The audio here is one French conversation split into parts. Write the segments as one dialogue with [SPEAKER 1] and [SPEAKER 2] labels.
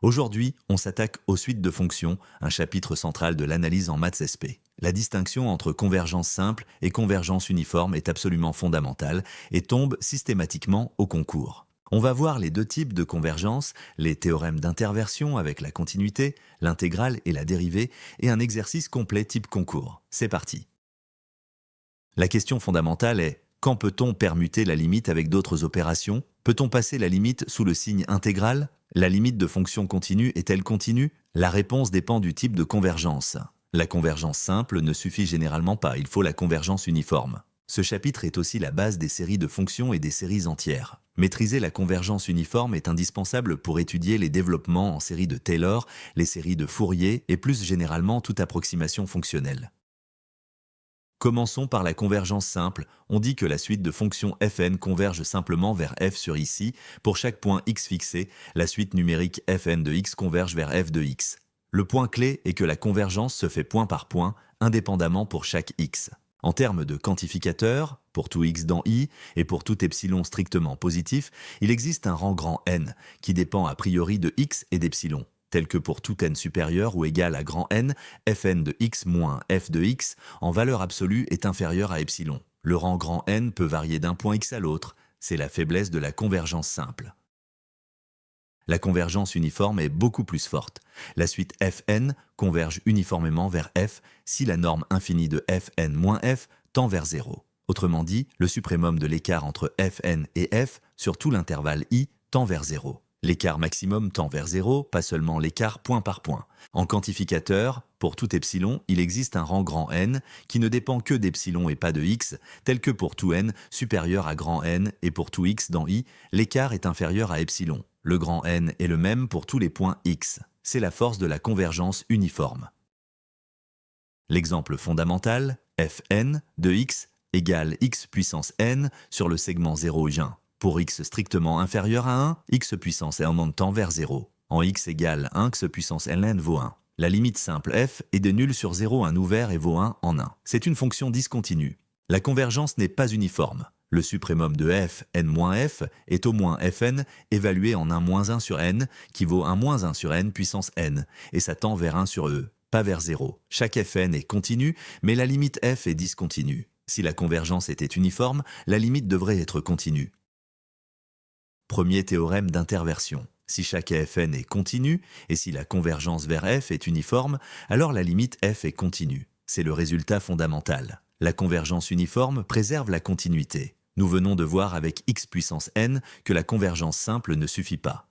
[SPEAKER 1] Aujourd'hui, on s'attaque aux suites de fonctions, un chapitre central de l'analyse en maths SP. La distinction entre convergence simple et convergence uniforme est absolument fondamentale et tombe systématiquement au concours. On va voir les deux types de convergence, les théorèmes d'interversion avec la continuité, l'intégrale et la dérivée, et un exercice complet type concours. C'est parti. La question fondamentale est: quand peut-on permuter la limite avec d'autres opérations? Peut-on passer la limite sous le signe intégral? La limite de fonction continue est-elle continue? La réponse dépend du type de convergence. La convergence simple ne suffit généralement pas, il faut la convergence uniforme. Ce chapitre est aussi la base des séries de fonctions et des séries entières. Maîtriser la convergence uniforme est indispensable pour étudier les développements en séries de Taylor, les séries de Fourier et plus généralement toute approximation fonctionnelle. Commençons par la convergence simple. On dit que la suite de fonctions fn converge simplement vers f sur ici. Pour chaque point x fixé, la suite numérique fn de x converge vers f de x. Le point clé est que la convergence se fait point par point, indépendamment pour chaque x. En termes de quantificateur, pour tout x dans i et pour tout epsilon strictement positif, il existe un rang grand N, qui dépend a priori de x et d'epsilon, tel que pour tout n supérieur ou égal à grand N, fn de x moins f de x en valeur absolue est inférieur à epsilon. Le rang grand N peut varier d'un point x à l'autre, c'est la faiblesse de la convergence simple. La convergence uniforme est beaucoup plus forte. La suite fn converge uniformément vers f si la norme infinie de fn moins f tend vers 0. Autrement dit, le suprémum de l'écart entre fn et f sur tout l'intervalle i tend vers 0. L'écart maximum tend vers 0, pas seulement l'écart point par point. En quantificateur, pour tout epsilon, il existe un rang grand N qui ne dépend que d'epsilon et pas de x, tel que pour tout n supérieur à grand N et pour tout x dans i, l'écart est inférieur à epsilon. Le grand N est le même pour tous les points x. C'est la force de la convergence uniforme. L'exemple fondamental, fn de x égale x puissance n sur le segment 0 1. Pour x strictement inférieur à 1, x puissance n tend vers 0. En x égale 1, x puissance ln vaut 1. La limite simple f est de nul sur 0 1 ouvert et vaut 1 en 1. C'est une fonction discontinue. La convergence n'est pas uniforme. Le suprémum de f, n-f, est au moins fn évalué en 1 moins 1 sur n, qui vaut 1 moins 1 sur n puissance n, et ça tend vers 1 sur e, pas vers 0. Chaque fn est continu, mais la limite f est discontinue. Si la convergence était uniforme, la limite devrait être continue. Premier théorème d'interversion. Si chaque fn est continu, et si la convergence vers f est uniforme, alors la limite f est continue. C'est le résultat fondamental. La convergence uniforme préserve la continuité. Nous venons de voir avec x puissance n que la convergence simple ne suffit pas.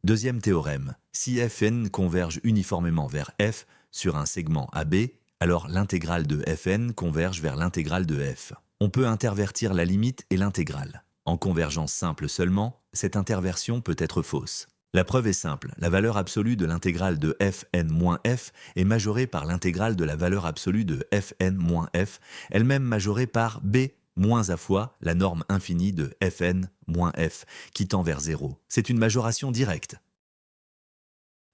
[SPEAKER 1] Deuxième théorème. Si fn converge uniformément vers f sur un segment AB, alors l'intégrale de fn converge vers l'intégrale de f. On peut intervertir la limite et l'intégrale. En convergence simple seulement, cette interversion peut être fausse. La preuve est simple, la valeur absolue de l'intégrale de fn-f est majorée par l'intégrale de la valeur absolue de fn-f, elle-même majorée par b moins à fois la norme infinie de fn-f, qui tend vers 0. C'est une majoration directe.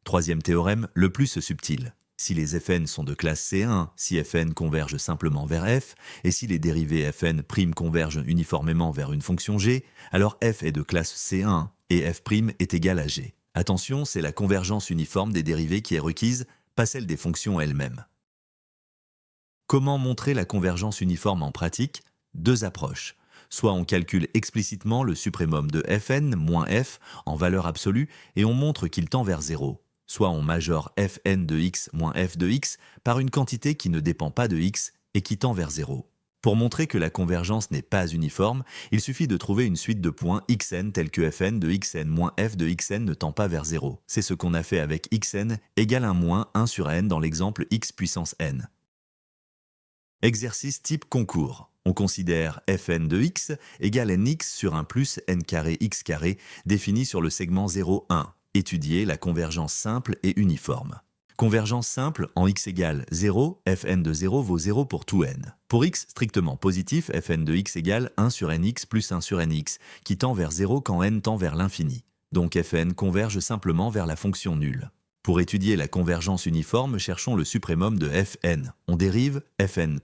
[SPEAKER 1] Troisième théorème, le plus subtil. Si les fn sont de classe C1, si fn converge simplement vers f, et si les dérivés fn' convergent uniformément vers une fonction g, alors f est de classe C1 et f' est égal à g. Attention, c'est la convergence uniforme des dérivés qui est requise, pas celle des fonctions elles-mêmes. Comment montrer la convergence uniforme en pratique? Deux approches. Soit on calcule explicitement le suprémum de fn moins f en valeur absolue et on montre qu'il tend vers 0. Soit on majore fn de x moins f de x par une quantité qui ne dépend pas de x et qui tend vers 0. Pour montrer que la convergence n'est pas uniforme, il suffit de trouver une suite de points xn tels que fn de xn moins f de xn ne tend pas vers 0. C'est ce qu'on a fait avec xn égale 1 moins 1 sur n dans l'exemple x puissance n. Exercice type concours. On considère fn de x égale nx sur 1 plus n carré x carré défini sur le segment 0, 1. Étudier la convergence simple et uniforme. Convergence simple, en x égale 0, fn de 0 vaut 0 pour tout n. Pour x strictement positif, fn de x égale 1 sur nx plus 1 sur nx, qui tend vers 0 quand n tend vers l'infini. Donc fn converge simplement vers la fonction nulle. Pour étudier la convergence uniforme, cherchons le suprémum de fn. On dérive, fn'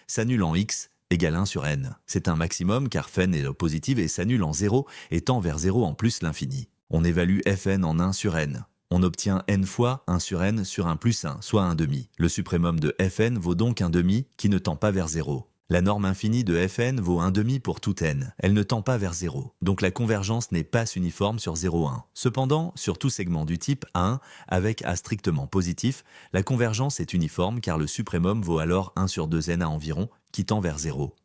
[SPEAKER 1] s'annule en x égale 1 sur n. C'est un maximum car fn est positive et s'annule en 0 et tend vers 0 en plus l'infini. On évalue Fn en 1 sur n. On obtient n fois 1 sur n sur 1 plus 1, soit 1 demi. Le suprêmum de Fn vaut donc 1 demi qui ne tend pas vers 0. La norme infinie de Fn vaut 1 demi pour tout n. Elle ne tend pas vers 0. Donc la convergence n'est pas uniforme sur 0,1. Cependant, sur tout segment du type A1 avec A strictement positif, la convergence est uniforme car le suprêmum vaut alors 1 sur 2n à environ qui tend vers 0.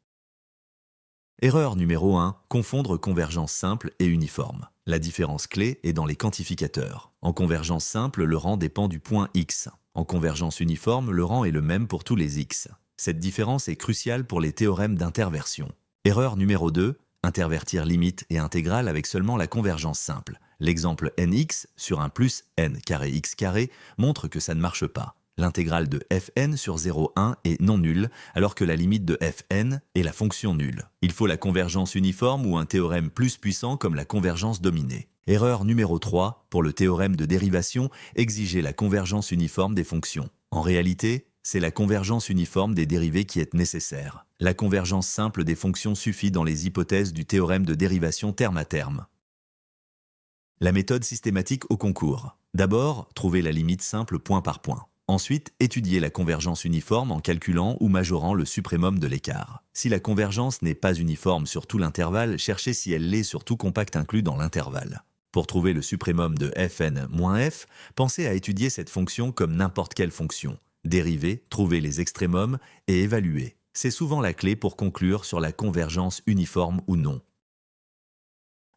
[SPEAKER 1] Erreur numéro 1, confondre convergence simple et uniforme. La différence clé est dans les quantificateurs. En convergence simple, le rang dépend du point x. En convergence uniforme, le rang est le même pour tous les x. Cette différence est cruciale pour les théorèmes d'interversion. Erreur numéro 2, intervertir limite et intégrale avec seulement la convergence simple. L'exemple nx sur 1 plus n carré x carré montre que ça ne marche pas. L'intégrale de fn sur 0,1 est non nulle, alors que la limite de fn est la fonction nulle. Il faut la convergence uniforme ou un théorème plus puissant comme la convergence dominée. Erreur numéro 3, pour le théorème de dérivation, exiger la convergence uniforme des fonctions. En réalité, c'est la convergence uniforme des dérivés qui est nécessaire. La convergence simple des fonctions suffit dans les hypothèses du théorème de dérivation terme à terme. La méthode systématique au concours. D'abord, trouver la limite simple point par point. Ensuite, étudier la convergence uniforme en calculant ou majorant le suprêmum de l'écart. Si la convergence n'est pas uniforme sur tout l'intervalle, cherchez si elle l'est sur tout compact inclus dans l'intervalle. Pour trouver le suprêmum de fn-f, pensez à étudier cette fonction comme n'importe quelle fonction. Dériver, trouver les extrémums et évaluer. C'est souvent la clé pour conclure sur la convergence uniforme ou non.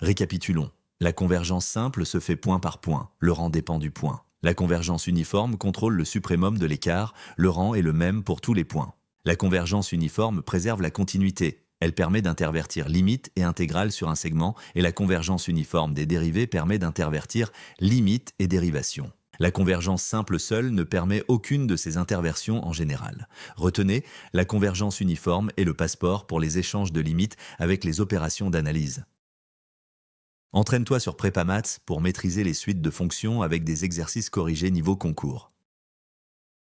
[SPEAKER 1] Récapitulons. La convergence simple se fait point par point, le rang dépend du point. La convergence uniforme contrôle le suprêmum de l'écart, le rang est le même pour tous les points. La convergence uniforme préserve la continuité. Elle permet d'intervertir limite et intégrale sur un segment et la convergence uniforme des dérivés permet d'intervertir limite et dérivation. La convergence simple seule ne permet aucune de ces interversions en général. Retenez, la convergence uniforme est le passeport pour les échanges de limites avec les opérations d'analyse. Entraîne-toi sur PrépaMaths pour maîtriser les suites de fonctions avec des exercices corrigés niveau concours.